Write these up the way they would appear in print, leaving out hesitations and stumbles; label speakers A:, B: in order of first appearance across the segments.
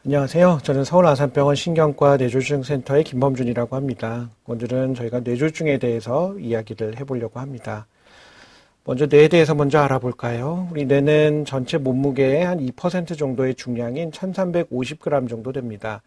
A: 안녕하세요. 저는 서울아산병원 신경과 뇌졸중센터의 김범준이라고 합니다. 오늘은 저희가 뇌졸중에 대해서 이야기를 해보려고 합니다. 먼저 뇌에 대해서 먼저 알아볼까요? 우리 뇌는 전체 몸무게의 한 2% 정도의 중량인 1350g 정도 됩니다.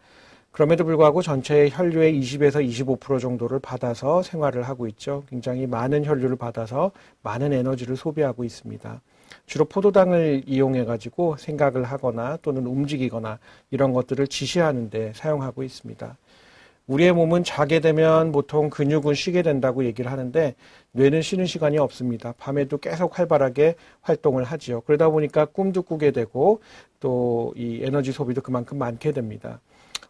A: 그럼에도 불구하고 전체 혈류의 20에서 25% 정도를 받아서 생활을 하고 있죠. 굉장히 많은 혈류를 받아서 많은 에너지를 소비하고 있습니다. 주로 포도당을 이용해 가지고 생각을 하거나 또는 움직이거나 이런 것들을 지시하는 데 사용하고 있습니다. 우리의 몸은 자게 되면 보통 근육은 쉬게 된다고 얘기를 하는데 뇌는 쉬는 시간이 없습니다. 밤에도 계속 활발하게 활동을 하지요. 그러다 보니까 꿈도 꾸게 되고 또 이 에너지 소비도 그만큼 많게 됩니다.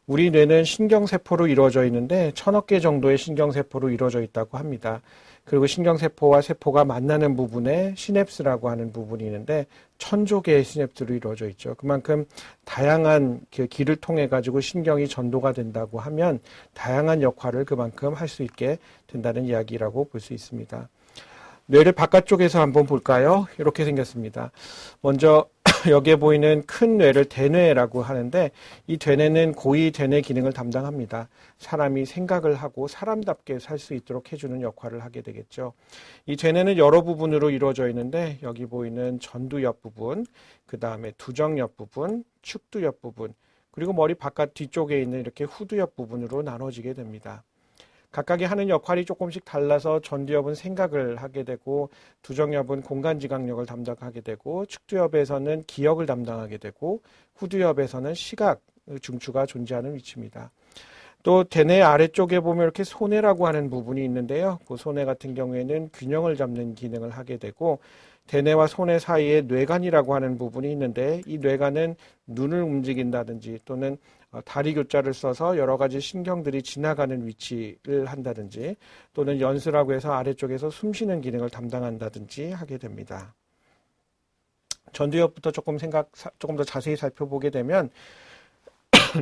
A: 우리 뇌는 신경세포로 이루어져 있는데 1000억 개 정도의 신경세포로 이루어져 있다고 합니다. 그리고 신경세포와 세포가 만나는 부분에 시냅스라고 하는 부분이 있는데 1000조 개의 시냅스로 이루어져 있죠. 그만큼 다양한 길을 통해 가지고 신경이 전도가 된다고 하면 다양한 역할을 그만큼 할 수 있게 된다는 이야기라고 볼 수 있습니다. 뇌를 바깥쪽에서 한번 볼까요? 이렇게 생겼습니다. 먼저 여기에 보이는 큰 뇌를 대뇌라고 하는데 이 대뇌는 고위 대뇌 기능을 담당합니다. 사람이 생각을 하고 사람답게 살 수 있도록 해주는 역할을 하게 되겠죠. 이 대뇌는 여러 부분으로 이루어져 있는데 여기 보이는 전두 옆 부분, 그 다음에 두정 옆 부분, 축두 옆 부분, 그리고 머리 바깥 뒤쪽에 있는 이렇게 후두 옆 부분으로 나눠지게 됩니다. 각각이 하는 역할이 조금씩 달라서 전두엽은 생각을 하게 되고 두정엽은 공간지각력을 담당하게 되고 축두엽에서는 기억을 담당하게 되고 후두엽에서는 시각, 중추가 존재하는 위치입니다. 또 대뇌 아래쪽에 보면 이렇게 소뇌라고 하는 부분이 있는데요. 그 소뇌 같은 경우에는 균형을 잡는 기능을 하게 되고 대뇌와 소뇌 사이에 뇌관이라고 하는 부분이 있는데 이 뇌관은 눈을 움직인다든지 또는 다리 교자를 써서 여러 가지 신경들이 지나가는 위치를 한다든지 또는 연수라고 해서 아래쪽에서 숨쉬는 기능을 담당한다든지 하게 됩니다. 전두엽부터 조금 더 자세히 살펴보게 되면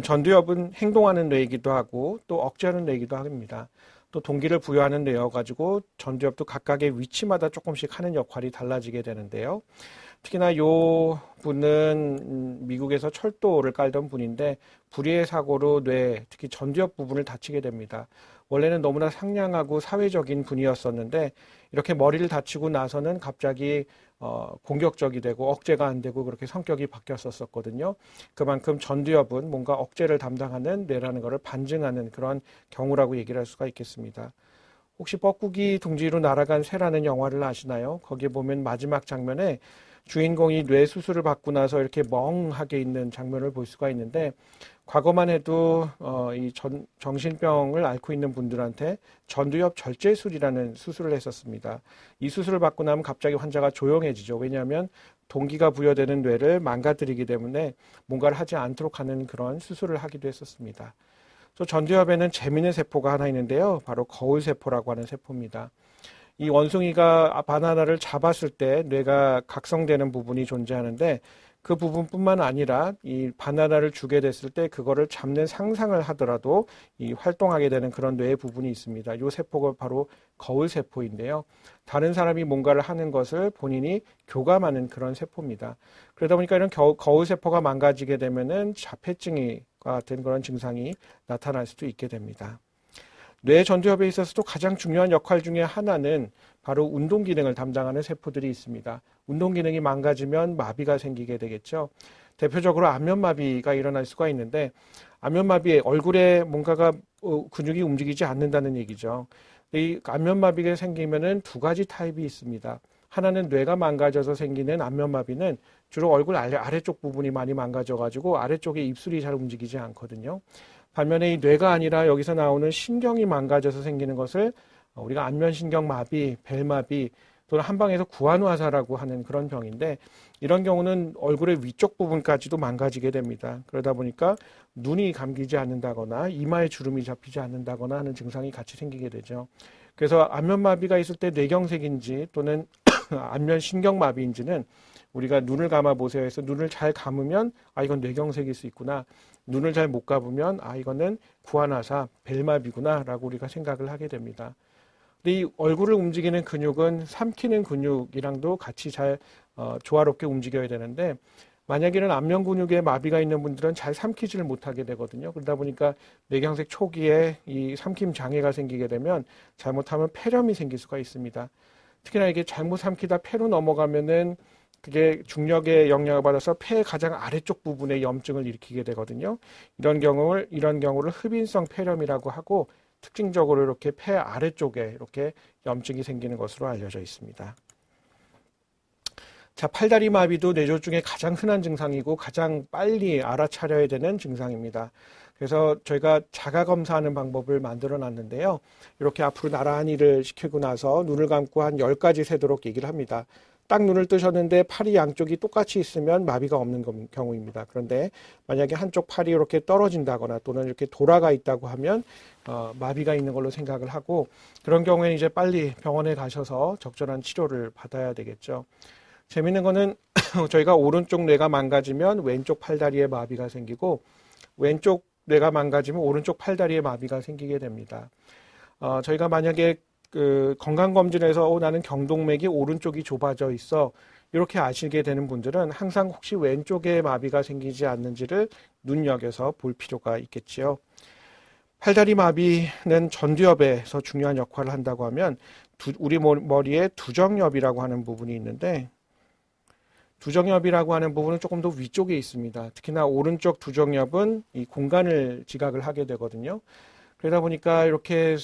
A: 전두엽은 행동하는 뇌이기도 하고 또 억제하는 뇌이기도 합니다. 또 동기를 부여하는 뇌여가지고 전두엽도 각각의 위치마다 조금씩 하는 역할이 달라지게 되는데요. 특히나 이 분은 미국에서 철도를 깔던 분인데 불의의 사고로 뇌, 특히 전두엽 부분을 다치게 됩니다. 원래는 너무나 상냥하고 사회적인 분이었었는데 이렇게 머리를 다치고 나서는 갑자기 공격적이 되고 억제가 안 되고 그렇게 성격이 바뀌었었거든요. 그만큼 전두엽은 뭔가 억제를 담당하는 뇌라는 것을 반증하는 그런 경우라고 얘기를 할 수가 있겠습니다. 혹시 뻐꾸기 둥지로 날아간 새라는 영화를 아시나요? 거기에 보면 마지막 장면에 주인공이 뇌 수술을 받고 나서 이렇게 멍하게 있는 장면을 볼 수가 있는데 과거만 해도 이 정신병을 앓고 있는 분들한테 전두엽 절제술이라는 수술을 했었습니다. 이 수술을 받고 나면 갑자기 환자가 조용해지죠. 왜냐하면 동기가 부여되는 뇌를 망가뜨리기 때문에 뭔가를 하지 않도록 하는 그런 수술을 하기도 했었습니다. 또 전두엽에는 재미있는 세포가 하나 있는데요. 바로 거울세포라고 하는 세포입니다. 이 원숭이가 바나나를 잡았을 때 뇌가 각성되는 부분이 존재하는데 그 부분뿐만 아니라 이 바나나를 주게 됐을 때 그거를 잡는 상상을 하더라도 이 활동하게 되는 그런 뇌의 부분이 있습니다. 이 세포가 바로 거울세포인데요. 다른 사람이 뭔가를 하는 것을 본인이 교감하는 그런 세포입니다. 그러다 보니까 이런 거울세포가 망가지게 되면은 자폐증이 같은 그런 증상이 나타날 수도 있게 됩니다. 뇌 전두엽에 있어서도 가장 중요한 역할 중에 하나는 바로 운동 기능을 담당하는 세포들이 있습니다. 운동 기능이 망가지면 마비가 생기게 되겠죠. 대표적으로 안면마비가 일어날 수가 있는데 안면마비에 얼굴에 뭔가가 근육이 움직이지 않는다는 얘기죠. 이 안면마비가 생기면은 두 가지 타입이 있습니다. 하나는 뇌가 망가져서 생기는 안면마비는 주로 얼굴 아래쪽 부분이 많이 망가져가지고 아래쪽에 입술이 잘 움직이지 않거든요. 반면에 이 뇌가 아니라 여기서 나오는 신경이 망가져서 생기는 것을 우리가 안면신경마비, 벨마비 또는 한방에서 구안화사라고 하는 그런 병인데 이런 경우는 얼굴의 위쪽 부분까지도 망가지게 됩니다. 그러다 보니까 눈이 감기지 않는다거나 이마에 주름이 잡히지 않는다거나 하는 증상이 같이 생기게 되죠. 그래서 안면마비가 있을 때 뇌경색인지 또는 안면신경마비인지는 우리가 눈을 감아 보세요 해서 눈을 잘 감으면 이건 뇌경색일 수 있구나. 눈을 잘 못 감으면 이거는 구안화사, 벨마비구나 라고 우리가 생각을 하게 됩니다. 근데 이 얼굴을 움직이는 근육은 삼키는 근육이랑도 같이 잘 조화롭게 움직여야 되는데 만약에는 안면 근육에 마비가 있는 분들은 잘 삼키지를 못하게 되거든요. 그러다 보니까 뇌경색 초기에 이 삼킴 장애가 생기게 되면 잘못하면 폐렴이 생길 수가 있습니다. 특히나 이게 잘못 삼키다 폐로 넘어가면은 그게 중력의 영향을 받아서 폐의 가장 아래쪽 부분에 염증을 일으키게 되거든요. 이런 경우를 흡인성 폐렴이라고 하고 특징적으로 이렇게 폐 아래쪽에 이렇게 염증이 생기는 것으로 알려져 있습니다. 자, 팔다리 마비도 뇌졸 중에 가장 흔한 증상이고 가장 빨리 알아차려야 되는 증상입니다. 그래서 저희가 자가 검사하는 방법을 만들어 놨는데요. 이렇게 앞으로 나란히를 시키고 나서 눈을 감고 한 10가지 세도록 얘기를 합니다. 딱 눈을 뜨셨는데 팔이 양쪽이 똑같이 있으면 마비가 없는 경우입니다. 그런데 만약에 한쪽 팔이 이렇게 떨어진다거나 또는 이렇게 돌아가 있다고 하면 마비가 있는 걸로 생각을 하고, 그런 경우에는 이제 빨리 병원에 가셔서 적절한 치료를 받아야 되겠죠. 재밌는 거는 저희가 오른쪽 뇌가 망가지면 왼쪽 팔다리에 마비가 생기고, 왼쪽 뇌가 망가지면 오른쪽 팔다리에 마비가 생기게 됩니다. 저희가 만약에 그 건강검진에서 나는 경동맥이 오른쪽이 좁아져 있어, 이렇게 아시게 되는 분들은 항상 혹시 왼쪽에 마비가 생기지 않는지를 눈여겨서 볼 필요가 있겠지요. 팔다리 마비는 전두엽에서 중요한 역할을 한다고 하면 우리 머리에 두정엽이라고 하는 부분이 있는데, 두정엽이라고 하는 부분은 조금 더 위쪽에 있습니다. 특히나 오른쪽 두정엽은 이 공간을 지각을 하게 되거든요. 그러다 보니까 이렇게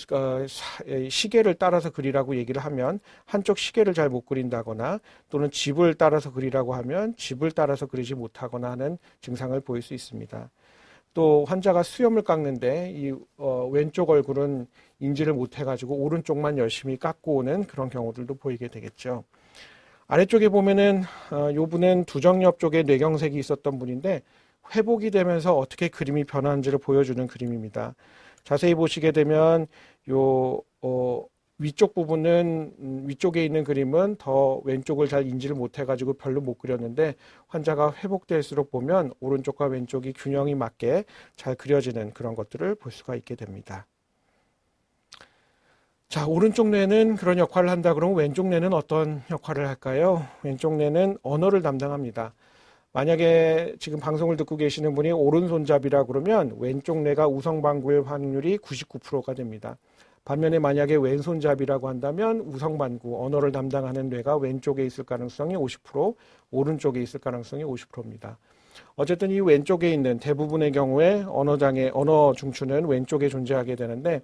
A: 시계를 따라서 그리라고 얘기를 하면 한쪽 시계를 잘 못 그린다거나, 또는 집을 따라서 그리라고 하면 집을 따라서 그리지 못하거나 하는 증상을 보일 수 있습니다. 또 환자가 수염을 깎는데 이 왼쪽 얼굴은 인지를 못해가지고 오른쪽만 열심히 깎고 오는 그런 경우들도 보이게 되겠죠. 아래쪽에 보면은 요 분은 두정엽 쪽에 뇌경색이 있었던 분인데 회복이 되면서 어떻게 그림이 변하는지를 보여주는 그림입니다. 자세히 보시게 되면 요 위쪽 부분은 위쪽에 있는 그림은 더 왼쪽을 잘 인지를 못해가지고 별로 못 그렸는데, 환자가 회복될수록 보면 오른쪽과 왼쪽이 균형이 맞게 잘 그려지는 그런 것들을 볼 수가 있게 됩니다. 자, 오른쪽 뇌는 그런 역할을 한다 그러면 왼쪽 뇌는 어떤 역할을 할까요? 왼쪽 뇌는 언어를 담당합니다. 만약에 지금 방송을 듣고 계시는 분이 오른손잡이라 그러면 왼쪽 뇌가 우성반구의 확률이 99%가 됩니다. 반면에 만약에 왼손잡이라고 한다면 우성반구, 언어를 담당하는 뇌가 왼쪽에 있을 가능성이 50%, 오른쪽에 있을 가능성이 50%입니다. 어쨌든 이 왼쪽에 있는 대부분의 경우에 언어장애, 언어 중추는 왼쪽에 존재하게 되는데,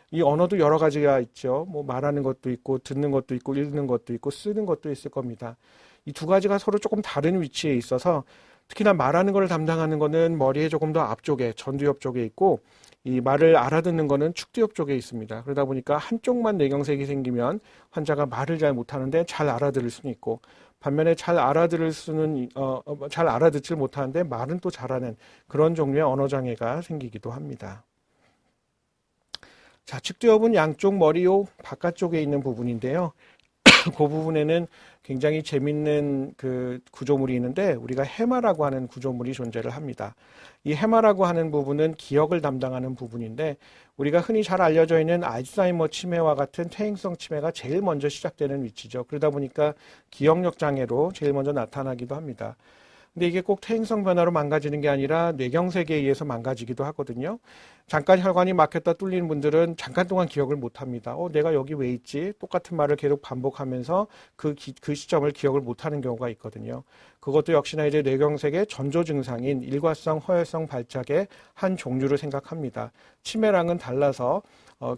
A: 이 언어도 여러 가지가 있죠. 뭐 말하는 것도 있고, 듣는 것도 있고, 읽는 것도 있고, 쓰는 것도 있을 겁니다. 이 두 가지가 서로 조금 다른 위치에 있어서, 특히나 말하는 걸 담당하는 거는 머리에 조금 더 앞쪽에, 전두엽 쪽에 있고, 이 말을 알아듣는 거는 축두엽 쪽에 있습니다. 그러다 보니까 한쪽만 뇌경색이 생기면 환자가 말을 잘 못하는데 잘 알아들을 수는 있고, 반면에 잘 알아듣질 못하는데 말은 또 잘하는 그런 종류의 언어장애가 생기기도 합니다. 자, 측두엽은 양쪽 머리 요 바깥쪽에 있는 부분인데요. 그 부분에는 굉장히 재밌는 그 구조물이 있는데, 우리가 해마라고 하는 구조물이 존재를 합니다. 이 해마라고 하는 부분은 기억을 담당하는 부분인데, 우리가 흔히 잘 알려져 있는 알츠하이머 치매와 같은 퇴행성 치매가 제일 먼저 시작되는 위치죠. 그러다 보니까 기억력 장애로 제일 먼저 나타나기도 합니다. 근데 이게 꼭 퇴행성 변화로 망가지는 게 아니라 뇌경색에 의해서 망가지기도 하거든요. 잠깐 혈관이 막혔다 뚫리는 분들은 잠깐 동안 기억을 못 합니다. 내가 여기 왜 있지? 똑같은 말을 계속 반복하면서 그 시점을 기억을 못 하는 경우가 있거든요. 그것도 역시나 이제 뇌경색의 전조 증상인 일과성 허혈성 발작의 한 종류를 생각합니다. 치매랑은 달라서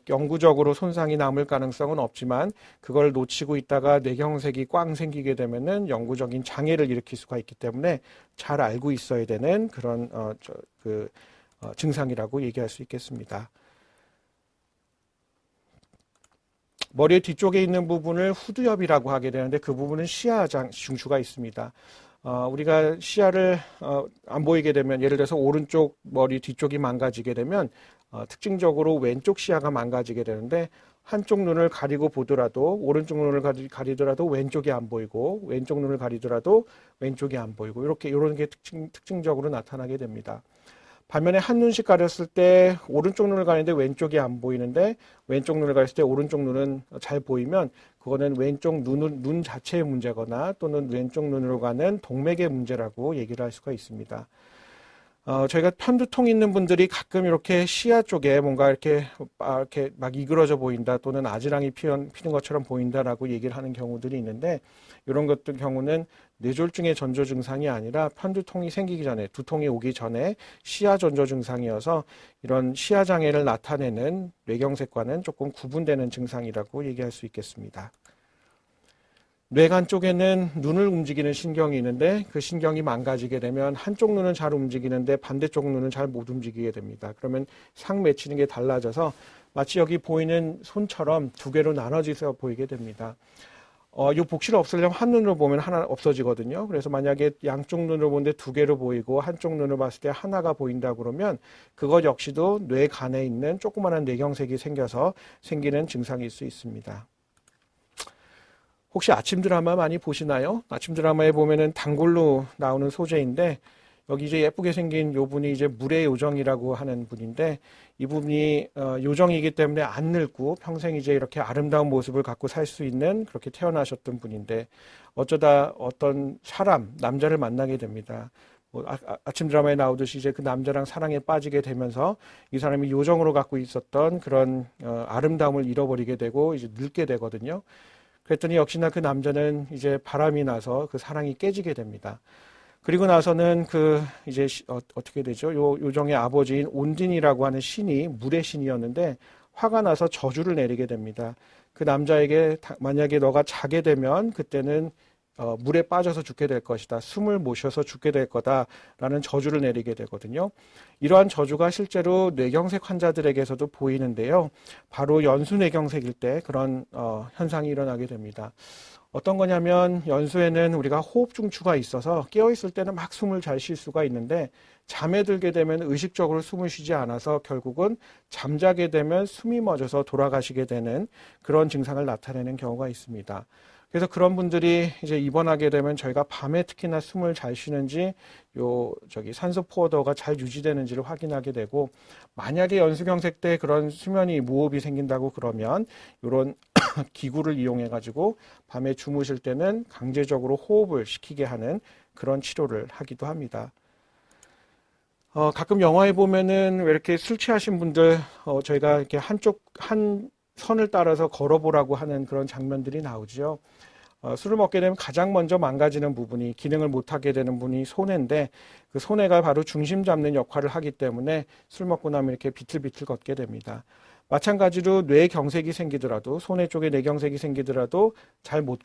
A: 영구적으로 손상이 남을 가능성은 없지만, 그걸 놓치고 있다가 뇌경색이 꽝 생기게 되면은 영구적인 장애를 일으킬 수가 있기 때문에 잘 알고 있어야 되는 그런 증상이라고 얘기할 수 있겠습니다. 머리의 뒤쪽에 있는 부분을 후두엽이라고 하게 되는데, 그 부분은 시야 중추가 있습니다. 우리가 시야를 안 보이게 되면, 예를 들어서 오른쪽 머리 뒤쪽이 망가지게 되면 특징적으로 왼쪽 시야가 망가지게 되는데, 한쪽 눈을 가리고 보더라도 오른쪽 눈을 가리더라도 왼쪽이 안 보이고, 왼쪽 눈을 가리더라도 왼쪽이 안 보이고, 이런 게 특징적으로 나타나게 됩니다. 반면에 한 눈씩 가렸을 때 오른쪽 눈을 가리는데 왼쪽이 안 보이는데 왼쪽 눈을 가렸을 때 오른쪽 눈은 잘 보이면 그거는 왼쪽 눈 자체의 문제거나 또는 왼쪽 눈으로 가는 동맥의 문제라고 얘기를 할 수가 있습니다. 저희가 편두통 있는 분들이 가끔 이렇게 시야 쪽에 뭔가 이렇게 막 이그러져 보인다 또는 아지랑이 피는 것처럼 보인다라고 얘기를 하는 경우들이 있는데 이런 것들 경우는 뇌졸중의 전조 증상이 아니라 편두통이 생기기 전에 두통이 오기 전에 시야 전조 증상이어서 이런 시야 장애를 나타내는 뇌경색과는 조금 구분되는 증상이라고 얘기할 수 있겠습니다. 뇌간 쪽에는 눈을 움직이는 신경이 있는데 그 신경이 망가지게 되면 한쪽 눈은 잘 움직이는데 반대쪽 눈은 잘 못 움직이게 됩니다. 그러면 상 맺히는 게 달라져서 마치 여기 보이는 손처럼 두 개로 나눠져서 보이게 됩니다. 이 복실을 없애려면 한 눈으로 보면 하나 없어지거든요. 그래서 만약에 양쪽 눈으로 보는데 두 개로 보이고 한쪽 눈으로 봤을 때 하나가 보인다 그러면 그것 역시도 뇌간에 있는 조그마한 뇌경색이 생겨서 생기는 증상일 수 있습니다. 혹시 아침 드라마 많이 보시나요? 아침 드라마에 보면은 단골로 나오는 소재인데 여기 이제 예쁘게 생긴 요 분이 이제 물의 요정이라고 하는 분인데 이분이 요정이기 때문에 안 늙고 평생 이제 이렇게 아름다운 모습을 갖고 살 수 있는 그렇게 태어나셨던 분인데 어쩌다 어떤 남자를 만나게 됩니다. 아침 드라마에 나오듯이 이제 그 남자랑 사랑에 빠지게 되면서 이 사람이 요정으로 갖고 있었던 그런 아름다움을 잃어버리게 되고 이제 늙게 되거든요. 그랬더니 역시나 그 남자는 이제 바람이 나서 그 사랑이 깨지게 됩니다. 그리고 나서는 이제 어떻게 되죠? 요정의 아버지인 온딘이라고 하는 신이 물의 신이었는데 화가 나서 저주를 내리게 됩니다. 그 남자에게 만약에 너가 자게 되면 그때는 물에 빠져서 죽게 될 것이다. 숨을 못 쉬어서 죽게 될 거다라는 저주를 내리게 되거든요. 이러한 저주가 실제로 뇌경색 환자들에게서도 보이는데요. 바로 연수뇌경색일 때 그런 현상이 일어나게 됩니다. 어떤 거냐면 연수에는 우리가 호흡 중추가 있어서 깨어있을 때는 막 숨을 잘 쉴 수가 있는데 잠에 들게 되면 의식적으로 숨을 쉬지 않아서 결국은 잠자게 되면 숨이 멎어서 돌아가시게 되는 그런 증상을 나타내는 경우가 있습니다. 그래서 그런 분들이 이제 입원하게 되면 저희가 밤에 특히나 숨을 잘 쉬는지 산소 포워더가 잘 유지되는지를 확인하게 되고 만약에 연수경색 때 그런 수면이 무호흡이 생긴다고 그러면 이런 기구를 이용해 가지고 밤에 주무실 때는 강제적으로 호흡을 시키게 하는 그런 치료를 하기도 합니다. 가끔 영화에 보면은 왜 이렇게 술 취하신 분들 저희가 이렇게 한 선을 따라서 걸어보라고 하는 그런 장면들이 나오죠. 술을 먹게 되면 가장 먼저 망가지는 부분이 기능을 못하게 되는 분이 소뇌인데 그 소뇌가 바로 중심 잡는 역할을 하기 때문에 술 먹고 나면 이렇게 비틀비틀 걷게 됩니다. 마찬가지로 뇌경색이 생기더라도 소뇌 쪽에 뇌경색이 생기더라도 잘 못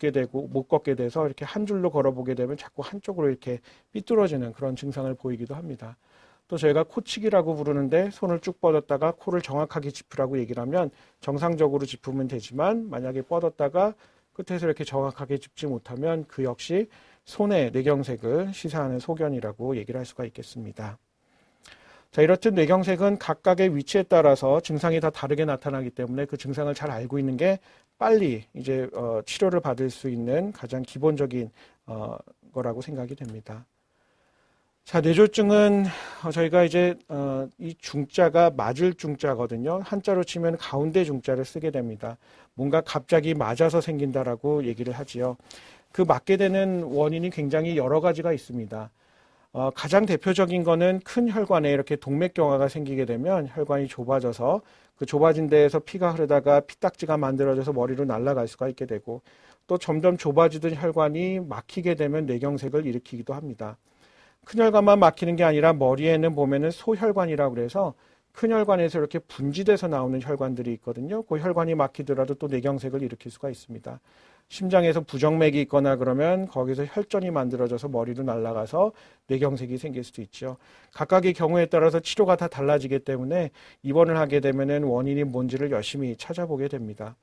A: 걷게 돼서 이렇게 한 줄로 걸어보게 되면 자꾸 한쪽으로 이렇게 삐뚤어지는 그런 증상을 보이기도 합니다. 또 저희가 코치기라고 부르는데 손을 쭉 뻗었다가 코를 정확하게 짚으라고 얘기를 하면 정상적으로 짚으면 되지만 만약에 뻗었다가 끝에서 이렇게 정확하게 짚지 못하면 그 역시 손의 뇌경색을 시사하는 소견이라고 얘기를 할 수가 있겠습니다. 자, 이렇듯 뇌경색은 각각의 위치에 따라서 증상이 다 다르게 나타나기 때문에 그 증상을 잘 알고 있는 게 빨리 이제 치료를 받을 수 있는 가장 기본적인 거라고 생각이 됩니다. 자, 뇌졸중은 저희가 이제 이 중자가 맞을 중자거든요. 한자로 치면 가운데 중자를 쓰게 됩니다. 뭔가 갑자기 맞아서 생긴다라고 얘기를 하지요. 그 맞게 되는 원인이 굉장히 여러 가지가 있습니다. 가장 대표적인 거는 큰 혈관에 이렇게 동맥경화가 생기게 되면 혈관이 좁아져서 그 좁아진 데에서 피가 흐르다가 피딱지가 만들어져서 머리로 날아갈 수가 있게 되고 또 점점 좁아지던 혈관이 막히게 되면 뇌경색을 일으키기도 합니다. 큰 혈관만 막히는 게 아니라 머리에는 보면은 소혈관이라고 그래서 큰 혈관에서 이렇게 분지돼서 나오는 혈관들이 있거든요. 그 혈관이 막히더라도 또 뇌경색을 일으킬 수가 있습니다. 심장에서 부정맥이 있거나 그러면 거기서 혈전이 만들어져서 머리로 날아가서 뇌경색이 생길 수도 있죠. 각각의 경우에 따라서 치료가 다 달라지기 때문에 입원을 하게 되면은 원인이 뭔지를 열심히 찾아보게 됩니다.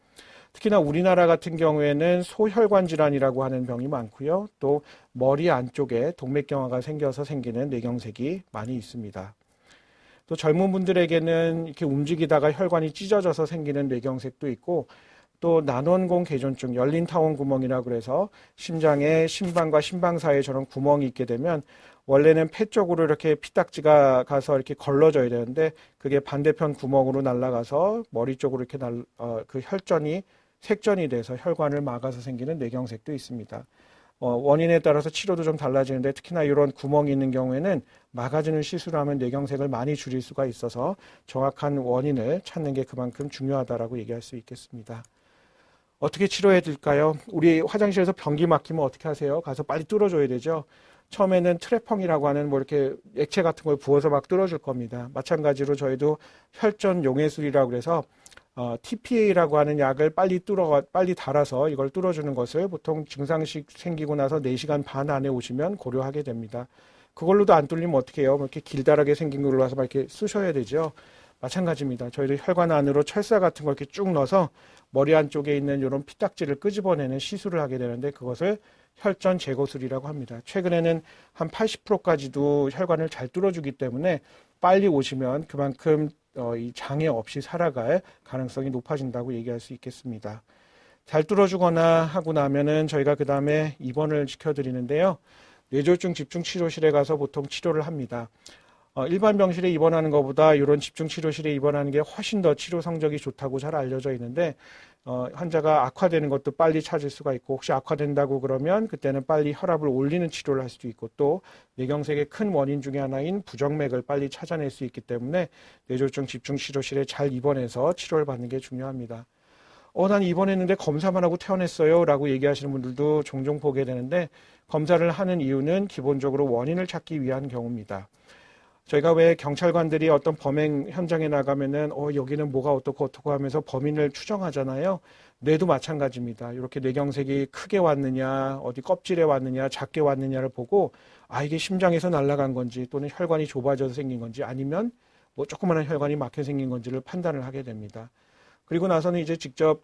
A: 특히나 우리나라 같은 경우에는 소혈관 질환이라고 하는 병이 많고요. 또 머리 안쪽에 동맥경화가 생겨서 생기는 뇌경색이 많이 있습니다. 또 젊은 분들에게는 이렇게 움직이다가 혈관이 찢어져서 생기는 뇌경색도 있고 또 난원공 개존증, 열린 타원 구멍이라고 그래서 심장에 심방과 심방 사이에 저런 구멍이 있게 되면 원래는 폐 쪽으로 이렇게 피딱지가 가서 이렇게 걸러져야 되는데 그게 반대편 구멍으로 날아가서 머리 쪽으로 이렇게 그 혈전이 색전이 돼서 혈관을 막아서 생기는 뇌경색도 있습니다. 원인에 따라서 치료도 좀 달라지는데 특히나 이런 구멍이 있는 경우에는 막아주는 시술을 하면 뇌경색을 많이 줄일 수가 있어서 정확한 원인을 찾는 게 그만큼 중요하다라고 얘기할 수 있겠습니다. 어떻게 치료해야 될까요? 우리 화장실에서 변기 막히면 어떻게 하세요? 가서 빨리 뚫어줘야 되죠. 처음에는 트레펑이라고 하는 뭐 이렇게 액체 같은 걸 부어서 막 뚫어줄 겁니다. 마찬가지로 저희도 혈전 용해술이라고 그래서 TPA라고 하는 약을 빨리 달아서 이걸 뚫어주는 것을 보통 증상식 생기고 나서 4시간 반 안에 오시면 고려하게 됩니다. 그걸로도 안 뚫리면 어떻게 해요? 이렇게 길다랗게 생긴 걸로 와서 막 이렇게 쑤셔야 되죠. 마찬가지입니다. 저희도 혈관 안으로 철사 같은 걸 이렇게 쭉 넣어서 머리 안쪽에 있는 이런 피딱지를 끄집어내는 시술을 하게 되는데 그것을 혈전 제거술이라고 합니다. 최근에는 한 80%까지도 혈관을 잘 뚫어주기 때문에 빨리 오시면 그만큼 이 장애 없이 살아갈 가능성이 높아진다고 얘기할 수 있겠습니다. 잘 뚫어주거나 하고 나면은 저희가 그 다음에 입원을 시켜드리는데요. 뇌졸중 집중치료실에 가서 보통 치료를 합니다. 일반 병실에 입원하는 것보다 이런 집중치료실에 입원하는 게 훨씬 더 치료 성적이 좋다고 잘 알려져 있는데 환자가 악화되는 것도 빨리 찾을 수가 있고 혹시 악화된다고 그러면 그때는 빨리 혈압을 올리는 치료를 할 수도 있고 또 뇌경색의 큰 원인 중에 하나인 부정맥을 빨리 찾아낼 수 있기 때문에 뇌졸중 집중치료실에 잘 입원해서 치료를 받는 게 중요합니다. 난 입원했는데 검사만 하고 퇴원했어요 라고 얘기하시는 분들도 종종 보게 되는데 검사를 하는 이유는 기본적으로 원인을 찾기 위한 경우입니다. 저희가 왜 경찰관들이 어떤 범행 현장에 나가면은 여기는 뭐가 어떻고 하면서 범인을 추정하잖아요. 뇌도 마찬가지입니다. 이렇게 뇌경색이 크게 왔느냐, 어디 껍질에 왔느냐, 작게 왔느냐를 보고 이게 심장에서 날아간 건지 또는 혈관이 좁아져서 생긴 건지 아니면 뭐 조그마한 혈관이 막혀 생긴 건지를 판단을 하게 됩니다. 그리고 나서는 이제 직접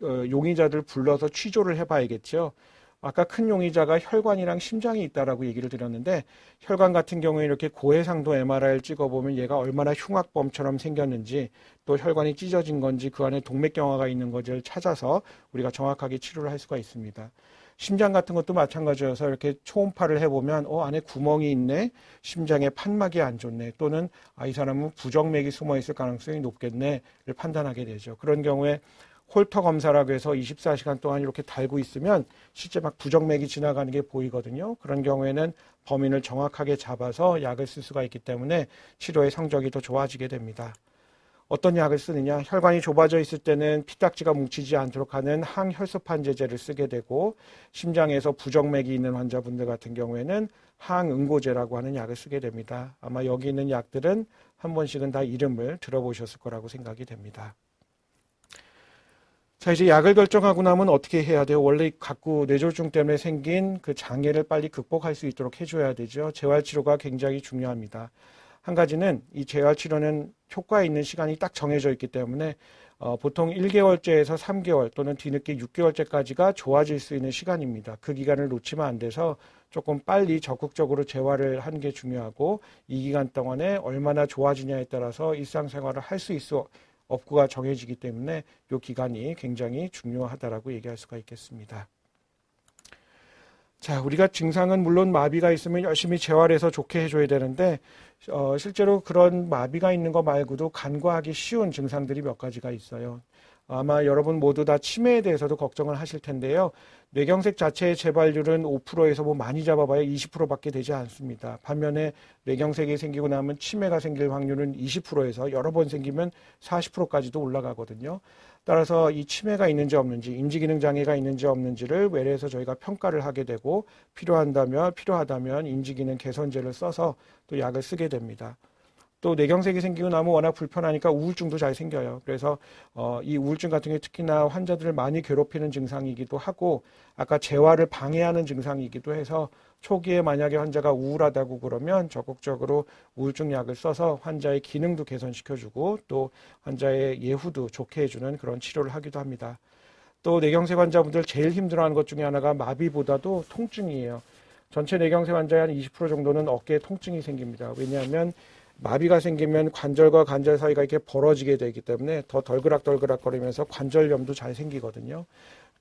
A: 용의자들 불러서 취조를 해봐야겠죠. 아까 큰 용의자가 혈관이랑 심장이 있다라고 얘기를 드렸는데 혈관 같은 경우에 이렇게 고해상도 MRI를 찍어보면 얘가 얼마나 흉악범처럼 생겼는지 또 혈관이 찢어진 건지 그 안에 동맥경화가 있는 것을 찾아서 우리가 정확하게 치료를 할 수가 있습니다. 심장 같은 것도 마찬가지여서 이렇게 초음파를 해보면 안에 구멍이 있네, 심장에 판막이 안 좋네, 또는 이 사람은 부정맥이 숨어있을 가능성이 높겠네를 판단하게 되죠. 그런 경우에 홀터 검사라고 해서 24시간 동안 이렇게 달고 있으면 실제 막 부정맥이 지나가는 게 보이거든요. 그런 경우에는 범인을 정확하게 잡아서 약을 쓸 수가 있기 때문에 치료의 성적이 더 좋아지게 됩니다. 어떤 약을 쓰느냐? 혈관이 좁아져 있을 때는 피딱지가 뭉치지 않도록 하는 항혈소판제제를 쓰게 되고 심장에서 부정맥이 있는 환자분들 같은 경우에는 항응고제라고 하는 약을 쓰게 됩니다. 아마 여기 있는 약들은 한 번씩은 다 이름을 들어보셨을 거라고 생각이 됩니다. 자, 이제 약을 결정하고 나면 어떻게 해야 돼요? 원래 갖고 뇌졸중 때문에 생긴 그 장애를 빨리 극복할 수 있도록 해줘야 되죠. 재활치료가 굉장히 중요합니다. 한 가지는 이 재활치료는 효과 있는 시간이 딱 정해져 있기 때문에 보통 1개월째에서 3개월 또는 뒤늦게 6개월째까지가 좋아질 수 있는 시간입니다. 그 기간을 놓치면 안 돼서 조금 빨리 적극적으로 재활을 하는 게 중요하고 이 기간 동안에 얼마나 좋아지냐에 따라서 일상생활을 할 수 있어 업구가 정해지기 때문에 이 기간이 굉장히 중요하다라고 얘기할 수가 있겠습니다. 자, 우리가 증상은 물론 마비가 있으면 열심히 재활해서 좋게 해줘야 되는데 실제로 그런 마비가 있는 거 말고도 간과하기 쉬운 증상들이 몇 가지가 있어요. 아마 여러분 모두 다 치매에 대해서도 걱정을 하실 텐데요. 뇌경색 자체의 재발률은 5%에서 뭐 많이 잡아봐야 20%밖에 되지 않습니다. 반면에 뇌경색이 생기고 나면 치매가 생길 확률은 20%에서 여러 번 생기면 40%까지도 올라가거든요. 따라서 이 치매가 있는지 없는지, 인지기능 장애가 있는지 없는지를 외래에서 저희가 평가를 하게 되고 필요하다면 인지기능 개선제를 써서 또 약을 쓰게 됩니다. 또 뇌경색이 생기고 나면 워낙 불편하니까 우울증도 잘 생겨요. 그래서 이 우울증 같은 게 특히나 환자들을 많이 괴롭히는 증상이기도 하고 아까 재활을 방해하는 증상이기도 해서 초기에 만약에 환자가 우울하다고 그러면 적극적으로 우울증 약을 써서 환자의 기능도 개선시켜주고 또 환자의 예후도 좋게 해주는 그런 치료를 하기도 합니다. 또 뇌경색 환자분들 제일 힘들어하는 것 중에 하나가 마비보다도 통증이에요. 전체 뇌경색 환자의 한 20% 정도는 어깨에 통증이 생깁니다. 왜냐하면 마비가 생기면 관절과 관절 사이가 이렇게 벌어지게 되기 때문에 더 덜그락덜그락거리면서 관절염도 잘 생기거든요.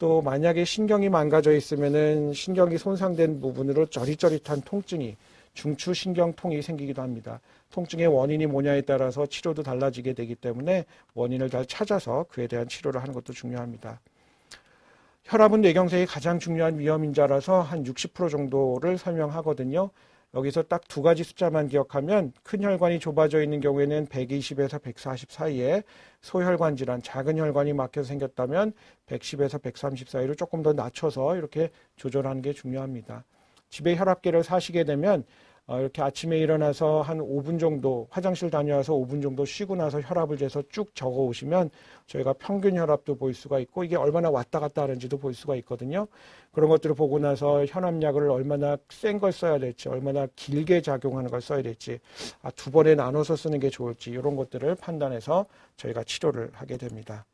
A: 또 만약에 신경이 망가져 있으면은 신경이 손상된 부분으로 쩌릿쩌릿한 통증이 중추신경통이 생기기도 합니다. 통증의 원인이 뭐냐에 따라서 치료도 달라지게 되기 때문에 원인을 잘 찾아서 그에 대한 치료를 하는 것도 중요합니다. 혈압은 뇌경색이 가장 중요한 위험인자라서 한 60% 정도를 설명하거든요. 여기서 딱 두 가지 숫자만 기억하면 큰 혈관이 좁아져 있는 경우에는 120에서 140 사이에, 소혈관 질환, 작은 혈관이 막혀서 생겼다면 110에서 130 사이로 조금 더 낮춰서 이렇게 조절하는 게 중요합니다. 집에 혈압계를 사시게 되면 이렇게 아침에 일어나서 한 5분 정도 화장실 다녀와서 5분 정도 쉬고 나서 혈압을 재서 쭉 적어 오시면 저희가 평균 혈압도 볼 수가 있고 이게 얼마나 왔다 갔다 하는지도 볼 수가 있거든요. 그런 것들을 보고 나서 혈압약을 얼마나 센 걸 써야 될지, 얼마나 길게 작용하는 걸 써야 될지, 두 번에 나눠서 쓰는 게 좋을지 이런 것들을 판단해서 저희가 치료를 하게 됩니다.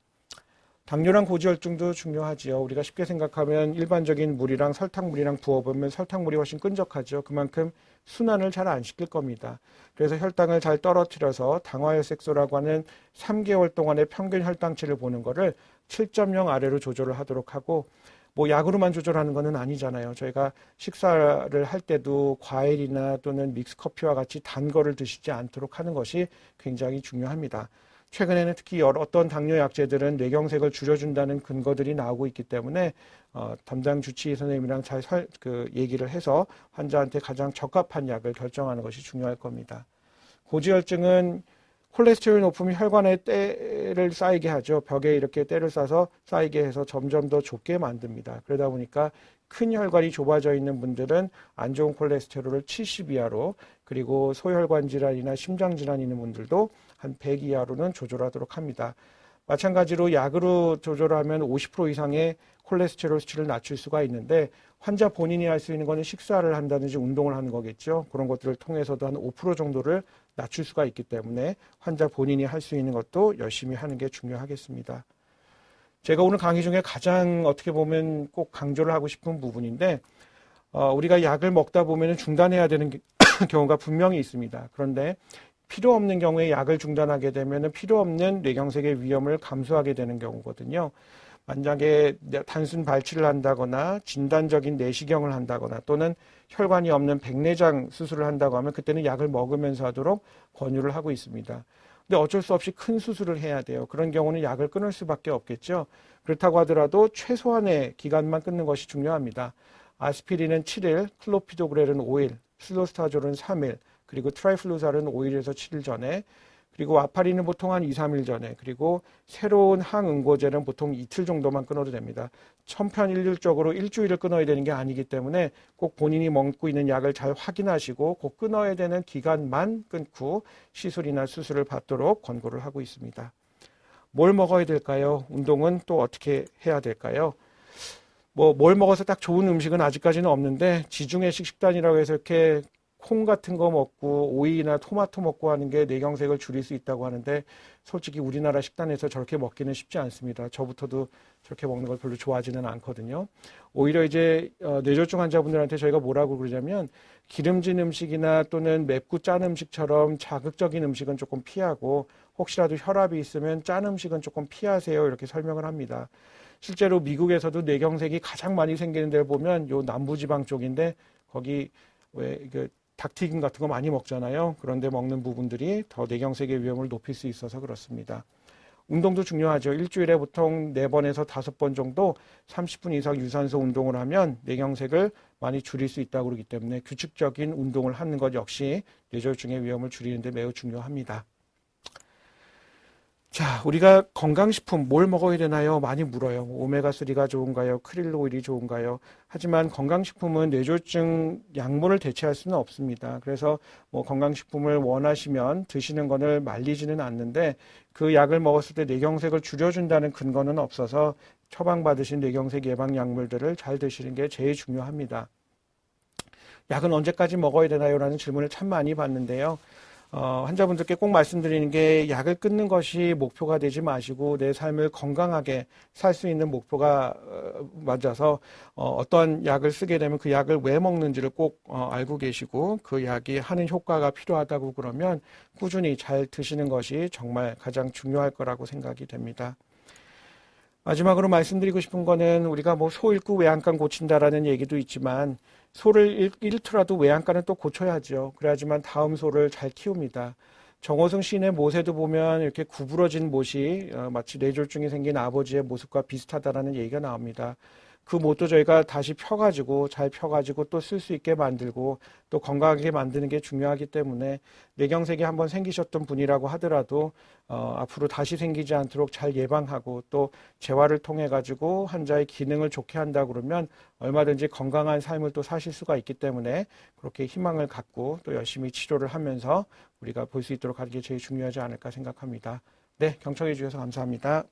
A: 당뇨랑 고지혈증도 중요하지요. 우리가 쉽게 생각하면 일반적인 물이랑 설탕물이랑 부어보면 설탕물이 훨씬 끈적하죠. 그만큼 순환을 잘 안 시킬 겁니다. 그래서 혈당을 잘 떨어뜨려서 당화혈색소라고 하는 3개월 동안의 평균 혈당치를 보는 거를 7.0 아래로 조절을 하도록 하고, 뭐 약으로만 조절하는 거는 아니잖아요. 저희가 식사를 할 때도 과일이나 또는 믹스커피와 같이 단 거를 드시지 않도록 하는 것이 굉장히 중요합니다. 최근에는 특히 어떤 당뇨 약제들은 뇌경색을 줄여준다는 근거들이 나오고 있기 때문에 담당 주치의 선생님이랑 잘 얘기를 해서 환자한테 가장 적합한 약을 결정하는 것이 중요할 겁니다. 고지혈증은 콜레스테롤 높으면 혈관에 때를 쌓이게 하죠. 벽에 이렇게 때를 쌓아서 쌓이게 해서 점점 더 좁게 만듭니다. 그러다 보니까 큰 혈관이 좁아져 있는 분들은 안 좋은 콜레스테롤을 70 이하로, 그리고 소혈관 질환이나 심장 질환이 있는 분들도 한 100 이하로는 조절하도록 합니다. 마찬가지로 약으로 조절하면 50% 이상의 콜레스테롤 수치를 낮출 수가 있는데, 환자 본인이 할 수 있는 것은 식사를 한다든지 운동을 하는 거겠죠. 그런 것들을 통해서도 한 5% 정도를 낮출 수가 있기 때문에 환자 본인이 할 수 있는 것도 열심히 하는 게 중요하겠습니다. 제가 오늘 강의 중에 가장 어떻게 보면 꼭 강조를 하고 싶은 부분인데, 우리가 약을 먹다 보면 중단해야 되는 경우가 분명히 있습니다. 그런데 필요 없는 경우에 약을 중단하게 되면 필요 없는 뇌경색의 위험을 감수하게 되는 경우거든요. 만약에 단순 발치를 한다거나 진단적인 내시경을 한다거나 또는 혈관이 없는 백내장 수술을 한다고 하면 그때는 약을 먹으면서 하도록 권유를 하고 있습니다. 근데 어쩔 수 없이 큰 수술을 해야 돼요. 그런 경우는 약을 끊을 수밖에 없겠죠. 그렇다고 하더라도 최소한의 기간만 끊는 것이 중요합니다. 아스피린은 7일, 클로피도그렐은 5일, 슬로스타졸은 3일, 그리고 트라이플루살은 5일에서 7일 전에, 그리고 와파린은 보통 한 2, 3일 전에, 그리고 새로운 항응고제는 보통 이틀 정도만 끊어도 됩니다. 천편일률적으로 일주일을 끊어야 되는 게 아니기 때문에 꼭 본인이 먹고 있는 약을 잘 확인하시고 꼭 끊어야 되는 기간만 끊고 시술이나 수술을 받도록 권고를 하고 있습니다. 뭘 먹어야 될까요? 운동은 또 어떻게 해야 될까요? 뭘 먹어서 딱 좋은 음식은 아직까지는 없는데, 지중해식 식단이라고 해서 이렇게 콩 같은 거 먹고 오이나 토마토 먹고 하는 게 뇌경색을 줄일 수 있다고 하는데, 솔직히 우리나라 식단에서 저렇게 먹기는 쉽지 않습니다. 저부터도 저렇게 먹는 걸 별로 좋아하지는 않거든요. 오히려 이제 뇌졸중 환자분들한테 저희가 뭐라고 그러냐면, 기름진 음식이나 또는 맵고 짠 음식처럼 자극적인 음식은 조금 피하고, 혹시라도 혈압이 있으면 짠 음식은 조금 피하세요, 이렇게 설명을 합니다. 실제로 미국에서도 뇌경색이 가장 많이 생기는 데를 보면 요 남부지방 쪽인데, 거기 왜 닭튀김 같은 거 많이 먹잖아요. 그런데 먹는 부분들이 더 뇌경색의 위험을 높일 수 있어서 그렇습니다. 운동도 중요하죠. 일주일에 보통 4번에서 5번 정도 30분 이상 유산소 운동을 하면 뇌경색을 많이 줄일 수 있다고 그러기 때문에 규칙적인 운동을 하는 것 역시 뇌졸중의 위험을 줄이는 데 매우 중요합니다. 자, 우리가 건강식품 뭘 먹어야 되나요? 많이 물어요. 오메가3가 좋은가요? 크릴 오일이 좋은가요? 하지만 건강식품은 뇌졸중 약물을 대체할 수는 없습니다. 그래서 건강식품을 원하시면 드시는 것을 말리지는 않는데, 그 약을 먹었을 때 뇌경색을 줄여준다는 근거는 없어서 처방받으신 뇌경색 예방 약물들을 잘 드시는 게 제일 중요합니다. 약은 언제까지 먹어야 되나요? 라는 질문을 참 많이 받는데요. 환자분들께 꼭 말씀드리는 게, 약을 끊는 것이 목표가 되지 마시고 내 삶을 건강하게 살 수 있는 목표가 맞아서 어떠한 약을 쓰게 되면 그 약을 왜 먹는지를 꼭 알고 계시고, 그 약이 하는 효과가 필요하다고 그러면 꾸준히 잘 드시는 것이 정말 가장 중요할 거라고 생각이 됩니다. 마지막으로 말씀드리고 싶은 거는, 우리가 소 잃고 외양간 고친다라는 얘기도 있지만 소를 잃더라도 외양간은 또 고쳐야죠. 그래야지만 다음 소를 잘 키웁니다. 정호승 시인의 못에도 보면 이렇게 구부러진 못이 마치 뇌졸중이 생긴 아버지의 모습과 비슷하다라는 얘기가 나옵니다. 그 못도 저희가 다시 펴가지고 잘 펴가지고 또 쓸 수 있게 만들고 또 건강하게 만드는 게 중요하기 때문에 뇌경색이 한번 생기셨던 분이라고 하더라도 앞으로 다시 생기지 않도록 잘 예방하고 또 재활을 통해 가지고 환자의 기능을 좋게 한다 그러면 얼마든지 건강한 삶을 또 사실 수가 있기 때문에 그렇게 희망을 갖고 또 열심히 치료를 하면서 우리가 볼 수 있도록 하는 게 제일 중요하지 않을까 생각합니다. 네, 경청해 주셔서 감사합니다.